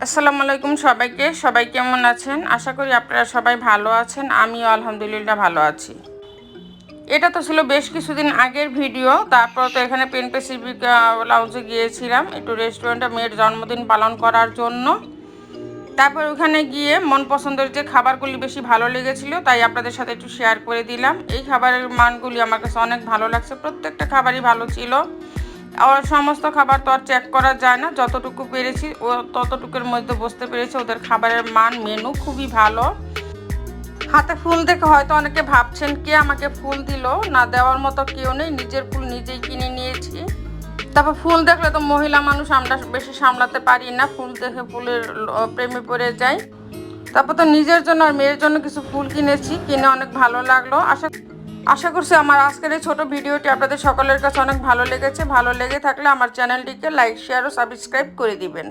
আসসালামু আলাইকুম সবাইকে। সবাই কেমন আছেন? আশা করি আপনারা সবাই ভালো আছেন। আমিও আলহামদুলিল্লাহ ভালো আছি। এটা তো ছিল বেশ কিছুদিন আগের ভিডিও। তারপর তো এখানে পেন প্যাসিফিক লাউঞ্জে গিয়েছিলাম একটু রেস্টুরেন্টে মেয়ের জন্মদিন পালন করার জন্য। তারপর ওখানে গিয়ে মন পছন্দের যে খাবারগুলি বেশি ভালো লেগেছিল তাই আপনাদের সাথে একটু শেয়ার করে দিলাম। এই খাবারের মানগুলি আমার কাছে অনেক ভালো লাগছে, প্রত্যেকটা খাবারই ভালো ছিল। আর সমস্ত খাবার তো আর চেক করা যায় না, যতটুকু পেরেছি ও ততটুকুর মধ্যে বুঝতে পেরেছি ওদের খাবারের মান, মেনু খুবই ভালো। হাতে ফুল দেখে হয়তো অনেকে ভাবছেন কে আমাকে ফুল দিল, না দেওয়ার মতো কেউ নেই, নিজের ফুল নিজেই কিনে নিয়েছি। তারপর ফুল দেখলে তো মহিলা মানুষ আমরা বেশি সামলাতে পারি না, ফুল দেখে ফুলের প্রেমে পড়ে যাই। তারপর তো নিজের জন্য আর মেয়ের জন্য কিছু ফুল কিনেছি, কিনে অনেক ভালো লাগলো। আশা করছি আমার আজকের এই ছোট ভিডিওটি আপনাদের সকলের কাছে অনেক ভালো লেগেছে। ভালো লেগে থাকলে আমার চ্যানেলটিকে লাইক, শেয়ার ও সাবস্ক্রাইব করে দিবেন।